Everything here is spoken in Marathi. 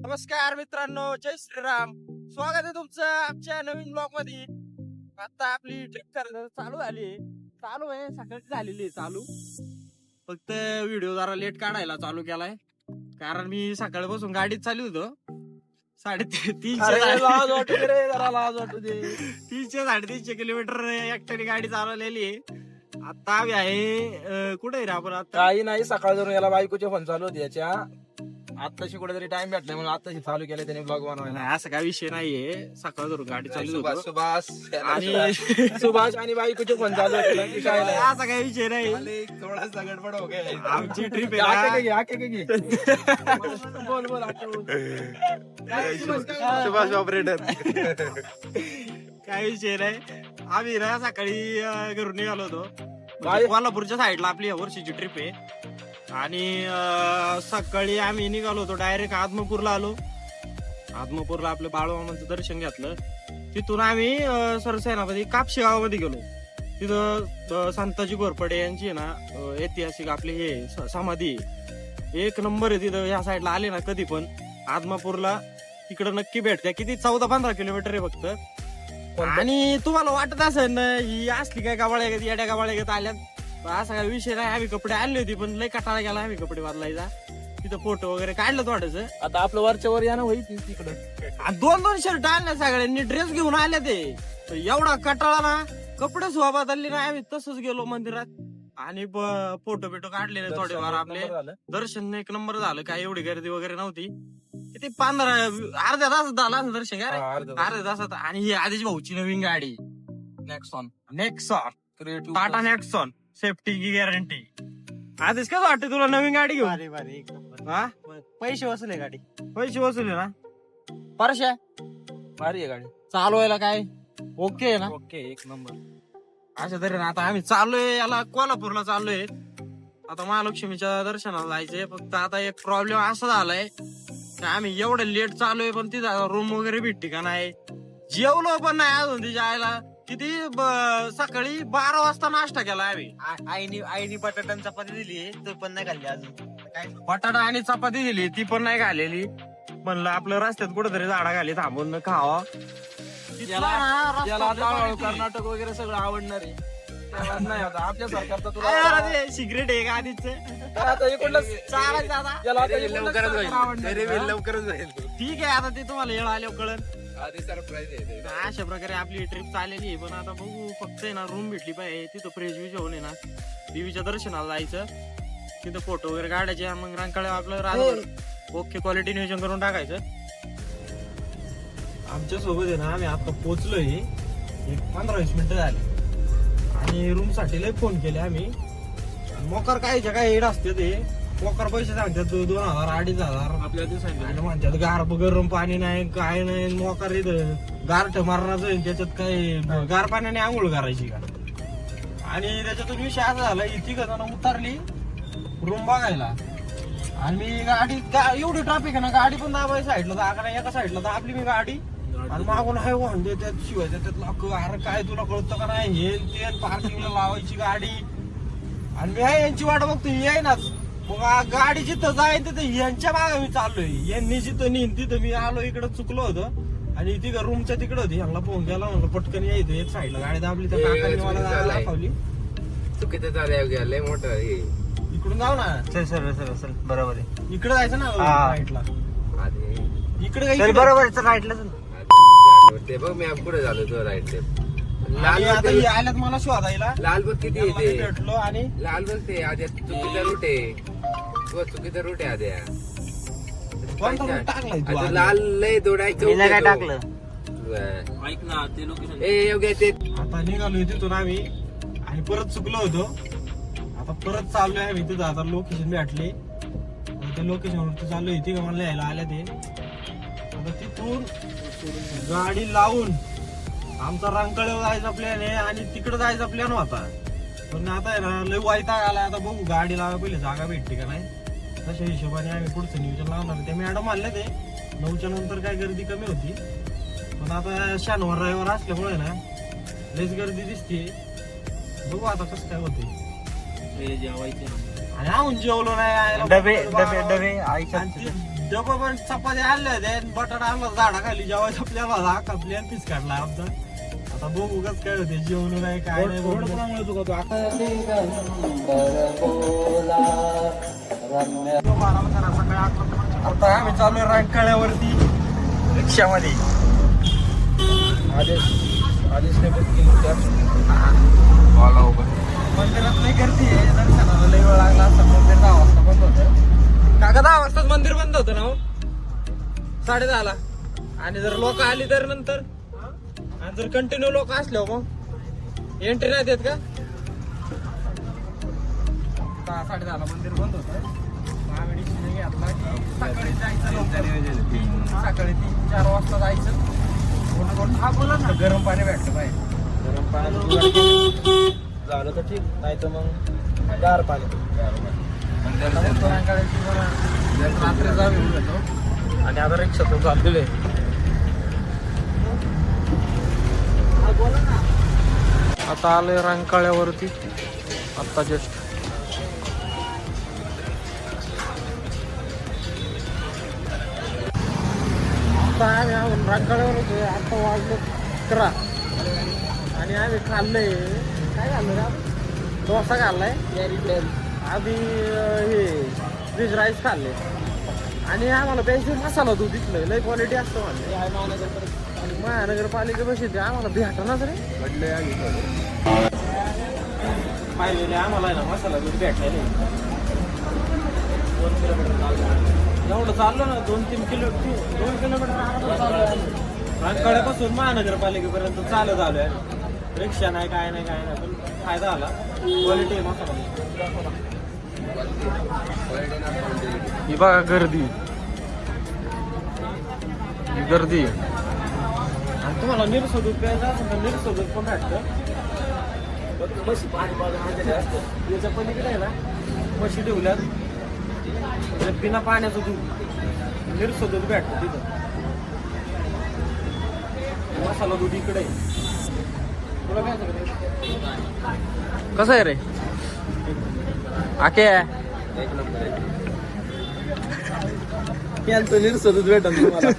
नमस्कार मित्रांनो, जय श्रीराम. स्वागत आहे तुमचं आमच्या नवीन ब्लॉग मध्ये. आता आपली ट्रिप चालू झाली. चालू आहे, सकाळची झालेली आहे चालू. फक्त व्हिडिओ जरा लेट काढायला चालू केलाय, कारण मी सकाळपासून गाडीत चालू होतो. 300-350 किलोमीटर एकट्याने गाडी चालवलेली आहे. आता आम्ही आहे कुठे रे आपण आता? काही नाही, सकाळ जरून याला बायकोचे फोन चालू होते याच्या. आताशी कुठेतरी टाइम भेटला म्हणून आताशी चालू केलं त्याने ब्लॉग बनवायला. नाही, असं काय विषय नाहीये. सकाळ धरून गाडी चालू होतो सुभाष आणि सुभाष आणि बायकोचे फोन चालू होते. काय नाही, असा काही विषय नाही. थोडासा गडबड हो गया. आमची ट्रिप बोल बोल सुभाष ऑपरेटर. काही विषय नाही. आम्ही ना सकाळी घरून निघालो होतो. कोल्हापूरच्या साईडला आपली या वर्षीची ट्रिप आहे. आणि सकाळी आम्ही निघालो होतो, डायरेक्ट आदमापूरला आलो. आदमापूरला आपलं बाळूमामांचं दर्शन घेतलं. तिथून आम्ही सरसेनापती कापशी गावामध्ये गेलो. तिथं संताजी घोरपडे यांची आहे ना ऐतिहासिक आपली हे समाधी एक नंबर आहे. तिथं या साईडला आले ना कधी पण आदमापूरला तिकडं नक्की भेटते. किती 14-15 किलोमीटर आहे फक्त. आणि तुम्हाला वाटत असेल ना ही असली काय गावाळ्या येड्या गावाळ्या आल्यात, असा काय विषय नाही. आम्ही कपडे आणले होते पण लय कटाळा गेला आम्ही कपडे बदलायचा. तिथं फोटो वगैरे काढलं थोडस. आता आपलं वरच्या वर या ना होईल तिकडं. 2-2 शर्ट आणले सगळ्यांनी, ड्रेस घेऊन आले ते. एवढा कटाळा ना, कपडे सुद्धा बदलले ना. आम्ही तसंच गेलो मंदिरात आणि फोटो बिटो काढले थोडेफार आपले. दर्शन एक नंबर झालं. काय एवढी गर्दी वगैरे नव्हती. किती 15-अर्ध्या तासात झालं असं दर्शन. काय अर्ध्या तासात. आणि ही आधीच भाऊची नवीन गाडी नेक्सॉन टाटा नेक्सॉन, सेफ्टी की गॅरंटी. आधीच कसं वाटतं तुला नवीन गाडी घेऊन? हा, पैसे वसुले गाडी, पैसे वसुले ना. परश्या भारी आहे गाडी चालवायला काय ओके आहे ना? ओके, एक नंबर. अशा तऱ्हेने आता आम्ही चाललोय याला कोल्हापूरला चाललोय. आता महालक्ष्मीच्या दर्शनाला जायचंय. फक्त आता एक प्रॉब्लेम असा झालाय की आम्ही एवढं लेट चाललोय पण तिथं रूम वगैरे भेटते का नाही. जेवलो पण नाही अजून तिच्या आईला. किती सकाळी 12 वाजता नाश्ता केला आम्ही. आईनी बटाटा चपाती दिली, तो पण नाही खाल्ली अजून. बटाटा आणि चपाती दिली, ती पण नाही खाल्लेली. म्हणलं आपलं रस्त्यात कुठेतरी झाडा खाली थांबून खावा. कर्नाटक वगैरे सगळं आवडणार आहे. नाही आता आपल्या सरकारचा तुला सिगरेट आहे का आधीच लवकरच होईल. ठीक आहे. आता ते तुम्हाला येळ आल्यावर कळलं. आधी सरप्राईज आहे. अशा प्रकारे आपली ट्रिप चाललेली आहे. पण आता बघू, फक्त आहे ना रूम भेटली पाहिजे. तिथं फ्रेश विज होऊन आहे ना देवीच्या दर्शनाला जायचं. तिथं फोटो वगैरे काढायचे. मग रंकाळे आपलं राहतं ओके क्वालिटी नियोजन करून टाकायचं. आमच्या सोबत आहे ना आम्ही आता पोहोचलोय. एक 15-20 मिनिटं झाली आणि रूम साठी लय फोन केले आम्ही. मोकार काय एड असते ते मोकार पैसे सांगतात 2,000-2,500 आपल्या सांगितलं म्हणतात. गार गरम पाणी नाही काय नाही. मोकार इथं गारठ मारण्याचं, त्याच्यात काय गार पाण्याने आंघोळ करायची का? आणि त्याच्यातून विषय असा झाला, इथे जण उतरली रूम बघायला आणि मी गाडी एवढी ट्रॅफिक आहे ना, गाडी पण दाबाई साईडला जागा नाही. एका साईडला दाबली मी गाडी आणि मागून आहे वाहन त्यात शिवाय त्यात अरे काय तुला कळतं का नाही, हे ते पार्किंगला लावायची गाडी. आणि मी आहे यांची वाट बघतो, येईनाच. मग गाडी जिथं जाईन तिथं यांच्या मागे मी चाललोय. यांनी जिथं नेईन तिथं मी आलो. इकडं चुकलो होतं आणि तिकडं रूमच्या तिकडं होती. यांना फोन केला, म्हणलं पटकन यायचं. एक साईडला गाडी दाबली तर काकांनी मला दाखवली. चुकीचं झालं, लय मोठं. इकडून जाऊ ना. सर बरोबर आहे. इकडे जायचं ना राईटला. इकडे बरोबर राईटला ते बघ मी पुढे झालो तो राईट. आल्यात मला शोधायला. लालबाग किती येते? भेटलो आणि लालबाग ते आद्या चुकीचा रूट आहे. चुकीचा रूट आहे आद्या. टाकलाय तू. लाल लय दोडायचं काय टाकलं? ऐक ना ते लोकेशन. योग्य ते आता निघालो तिथून आम्ही आणि परत चुकलो होतो. आता परत चाललोय आम्ही तिथं. आता लोकेशन भेटले. त्या लोकेशन वरती चाललोय. इथे का मला यायला आल्या ते. आता तिथून गाडी लावून आमचा रंकाळ्यावर जायचा प्लॅन आहे आणि तिकडे जायचा प्लॅन होता. पण आता आहे ना लय वैताग आलाय. आता बघू गाडी लावा पहिले जागा भेटते का नाही. तशा हिशोबाने आम्ही पुढचं नियोजन लावणार. ते मॅडम आले ते 9च्या नंतर काय गर्दी कमी होती. पण आता शनिवार रविवार असल्यामुळे ना लयच गर्दी दिसते. बघू आता कसं काय होते. जेवायचे आणि आऊन जेवलो नाही. डबे आईच्या जेव्हा पण चपाती आणल्या होत्या बटाटा आणला झाडाखाली जेव्हा आपल्याला कापली आणि पीस काढला आमचा. आता बघू उगाच काय होते जेवण नाही काय नाही बघू. आता आम्ही चालू रंकाळ्यावरती रिक्षामध्ये. आदेशने बुक केली मंदिरात नाही गर्दी आहे दर्शनाला लई वेळ लागला असता. मंदिर 10 वाजता बंद होतं. काका 10 वाजताच मंदिर बंद होतं ना हो? 10:30ला. आणि जर लोक आली तर नंतर आणि जर कंटिन्यू लोक असले मग एंट्री नाही देत का? 10-10:30ला मंदिर बंद होतं. आम्ही डिसिजन घेतला की सकाळी जायचं लवकर. सकाळी 3-4 वाजता जायचं. हा बोला ना. गरम पाणी भेटलं पाहिजे. गरम पाणी झालं तर ठीक, नाही तर मग गार पाणी. रात्री जाऊन घेतो आणि आता रिक्षातून चाललेले. आता आलोय रंकाळ्यावरती आता जस्ट. आता आम्ही रंकाळ्यावर होतो. आता वाजलो 11 आणि आम्ही खाल्लंय काय खाल्लं रे? डोसा खाल्लाय आधी. हे व्हेज राईस खाल्ले आणि आम्हाला प्यायचे मसाला दूध दिसलं. लय क्वालिटी असतं म्हणलं. महानगरपालिका बस येते आम्हाला भेटणारच रे. पाहिलेले आम्हाला आहे ना मसाला दूध भेटलेले. 2 किलोमीटर एवढं चाललो ना. 2-3 किलोमीटर 2 किलोमीटर रंकाळ्यापासून महानगरपालिकेपर्यंत चालत आलोय. रिक्षा नाही काय नाही पण फायदा झाला. क्वालिटी आहे मसाला. ही बघा गर्दी आणि तुम्हाला निरसं दूध प्यायचं असेल तर निरसं दूध पण भेटतं. याच्या पलीकडे आहे ना म्हशी ठेवल्यात म्हणजे बिना पाण्याचं दूध निरसं दूध भेटतं तिथं. मसाला दूध इकडे आहे. तुला काय कसं आहे रे आके? निरसं दूध भेटन तुम्हाला.